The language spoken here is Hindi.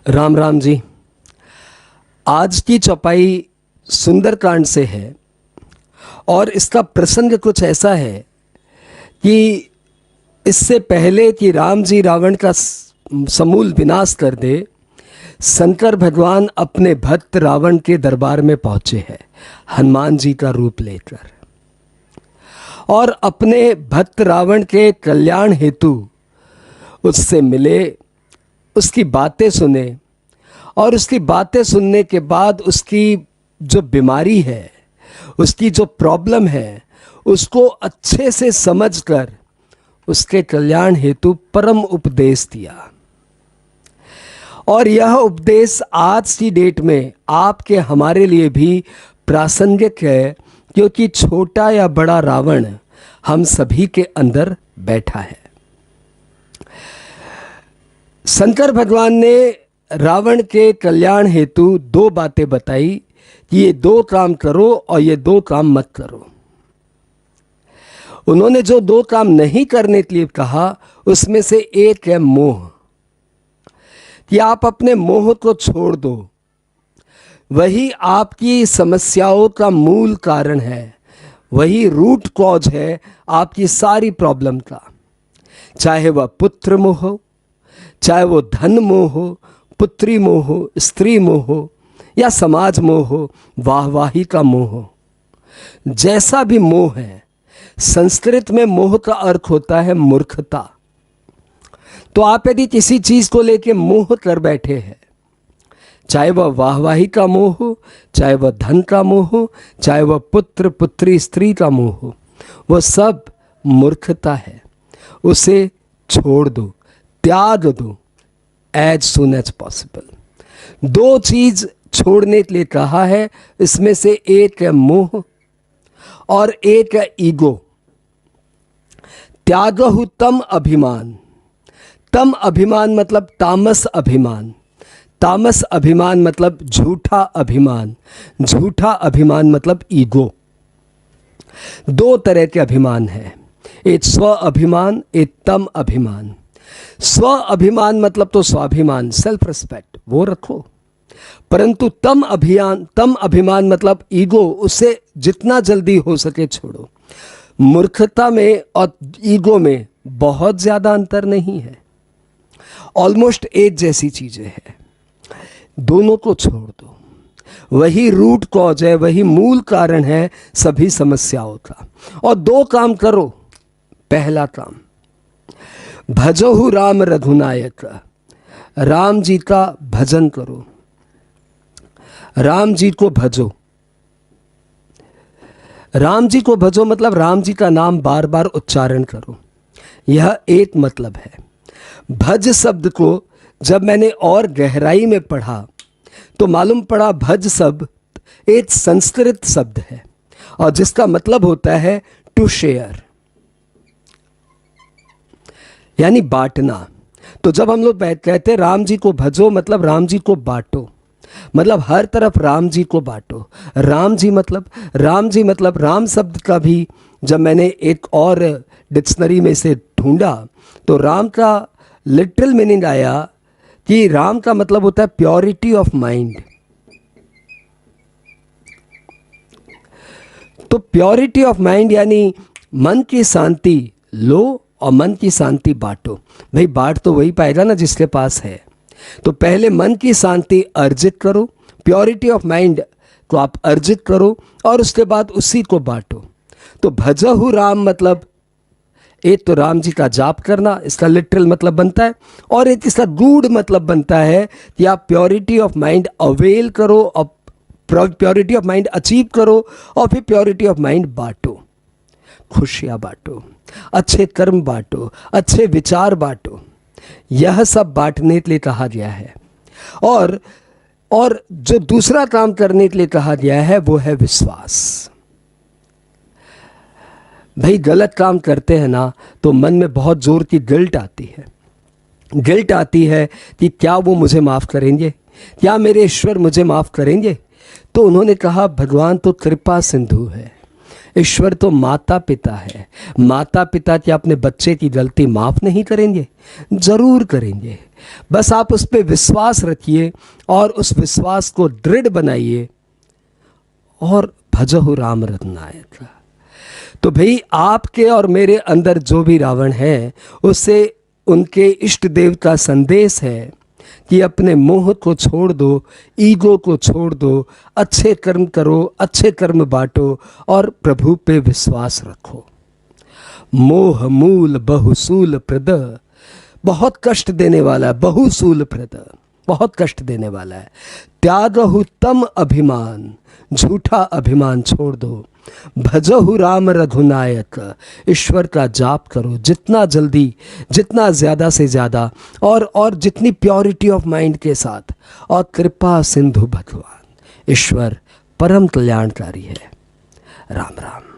राम राम जी। आज की चौपाई सुंदरकांड से है और इसका प्रसंग कुछ ऐसा है कि इससे पहले कि राम जी रावण का समूल विनाश कर दे, शंकर भगवान अपने भक्त रावण के दरबार में पहुँचे हैं हनुमान जी का रूप लेकर, और अपने भक्त रावण के कल्याण हेतु उससे मिले, उसकी बातें सुने, और उसकी बातें सुनने के बाद उसकी जो बीमारी है, उसकी जो प्रॉब्लम है, उसको अच्छे से समझकर उसके कल्याण हेतु परम उपदेश दिया। और यह उपदेश आज की डेट में आपके हमारे लिए भी प्रासंगिक है, क्योंकि छोटा या बड़ा रावण हम सभी के अंदर बैठा है। शंकर भगवान ने रावण के कल्याण हेतु दो बातें बताई कि ये दो काम करो और ये दो काम मत करो। उन्होंने जो दो काम नहीं करने के लिए कहा, उसमें से एक है मोह, कि आप अपने मोह को छोड़ दो। वही आपकी समस्याओं का मूल कारण है, वही रूट कॉज है आपकी सारी प्रॉब्लम का। चाहे वह पुत्र मोह हो, चाहे वो धन मोह हो, पुत्री मोह हो, स्त्री मोह हो, या समाज मोह हो, वाहवाही का मोह हो, जैसा भी मोह है, संस्कृत में मोह का अर्थ होता है मूर्खता। तो आप यदि किसी चीज को लेके मोह कर बैठे हैं, चाहे वह वाहवाही का मोह हो, चाहे वह धन का मोह हो, चाहे वह पुत्र पुत्री स्त्री का मोह हो, वह सब मूर्खता है। उसे छोड़ दो, त्याग दो एज सुन एज पॉसिबल। दो चीज छोड़ने के लिए कहा है, इसमें से एक है मोह और एक है ईगो। त्यागहु तम अभिमान। तम अभिमान मतलब तामस अभिमान, तामस अभिमान मतलब झूठा अभिमान, झूठा अभिमान मतलब ईगो। दो तरह के अभिमान है, एक स्व अभिमान, एक तम अभिमान। स्व अभिमान मतलब तो स्वाभिमान, सेल्फ रिस्पेक्ट, वो रखो, परंतु तम अभिमान मतलब ईगो, उससे जितना जल्दी हो सके छोड़ो। मूर्खता में और ईगो में बहुत ज्यादा अंतर नहीं है, ऑलमोस्ट एक जैसी चीजें हैं। दोनों को छोड़ दो, वही रूट कॉज है, वही मूल कारण है सभी समस्याओं का। और दो काम करो। पहला काम, भजहु राम रघुनायक, राम जी का भजन करो, राम जी को भजो। राम जी को भजो मतलब राम जी का नाम बार बार उच्चारण करो, यह एक मतलब है। भज शब्द को जब मैंने और गहराई में पढ़ा तो मालूम पड़ा भज शब्द एक संस्कृत शब्द है और जिसका मतलब होता है टू शेयर, यानी बांटना। तो जब हम लोग कहते हैं राम जी को भजो, मतलब राम जी को बांटो, मतलब हर तरफ राम जी को बांटो। राम जी मतलब राम शब्द का भी जब मैंने एक और डिक्शनरी में से ढूंढा तो राम का लिटरल मीनिंग आया कि राम का मतलब होता है प्योरिटी ऑफ माइंड। तो प्योरिटी ऑफ माइंड यानी मन की शांति लो और मन की शांति बांटो। भाई बांट तो वही पाएगा ना जिसके पास है। तो पहले मन की शांति अर्जित करो, प्योरिटी ऑफ माइंड को आप अर्जित करो और उसके बाद उसी को बांटो। तो भजहु राम मतलब एक तो राम जी का जाप करना, इसका लिटरल मतलब बनता है, और एक इसका गूढ़ मतलब बनता है कि आप प्योरिटी ऑफ माइंड अवेल करो और प्योरिटी ऑफ माइंड अचीव करो और फिर प्योरिटी ऑफ माइंड बांटो। खुशियाँ बांटो, अच्छे कर्म बांटो, अच्छे विचार बांटो। यह सब बांटने के लिए कहा गया है। और जो दूसरा काम करने के लिए कहा गया है वो है विश्वास। भाई गलत काम करते हैं ना तो मन में बहुत जोर की गिल्ट आती है। गिल्ट आती है कि क्या वो मुझे माफ़ करेंगे, क्या मेरे ईश्वर मुझे माफ़ करेंगे। तो उन्होंने कहा भगवान तो कृपा सिंधु है, ईश्वर तो माता पिता है। माता पिता क्या अपने बच्चे की गलती माफ़ नहीं करेंगे? ज़रूर करेंगे। बस आप उस पर विश्वास रखिए और उस विश्वास को दृढ़ बनाइए और भजहु राम रघुनायक। तो भाई आपके और मेरे अंदर जो भी रावण है, उससे उनके इष्ट देव का संदेश है कि अपने मोह को छोड़ दो, ईगो को छोड़ दो, अच्छे कर्म करो, अच्छे कर्म बांटो और प्रभु पे विश्वास रखो। मोह मूल बहुसूल प्रद, बहुत कष्ट देने वाला है। बहुसूल प्रद बहुत कष्ट देने वाला है। त्यागहु तम अभिमान, झूठा अभिमान छोड़ दो। भजहु राम रघुनायक, ईश्वर का जाप करो जितना जल्दी, जितना ज़्यादा से ज़्यादा और जितनी प्योरिटी ऑफ माइंड के साथ। और कृपा सिंधु भगवान ईश्वर परम कल्याणकारी है। राम राम।